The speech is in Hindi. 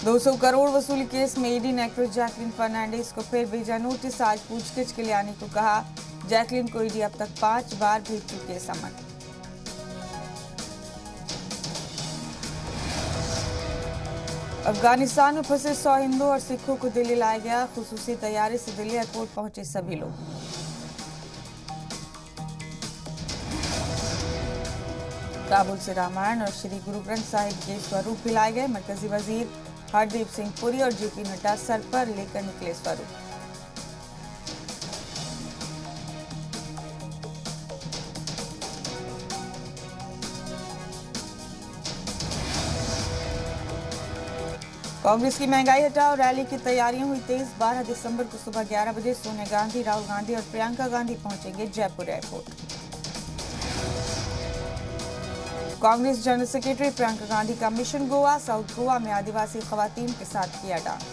200 करोड़ वसूली केस में ईडी ने एक्ट्रेस जैकलीन फर्नांडिस को फिर भेजा नोटिस। आज पूछगिछ के लिए आने को कहा। जैकलीन को ईडी अब तक 5 बार भेज चुकी है समन। अफगानिस्तान में फंसे 100 हिंदू और सिखों को दिल्ली लाया गया। खुसूसी तैयारी से दिल्ली एयरपोर्ट पहुंचे सभी लोग। काबुल से रामायण और श्री गुरु ग्रंथ साहिब के स्वरूप भी लाए गए। मरकजी वजीर हरदीप सिंह पुरी और जेपी नड्डा सर पर लेकर निकले स्वरूप। कांग्रेस की महंगाई हटाओ रैली की तैयारियां हुई तेज। 12 दिसंबर को सुबह 11 बजे सोनिया गांधी, राहुल गांधी और प्रियंका गांधी पहुंचेंगे Jaipur airport. Congress general secretary Priyanka Gandhi का मिशन गोवा। साउथ गोवा में आदिवासी खवातीन के साथ किया डांस।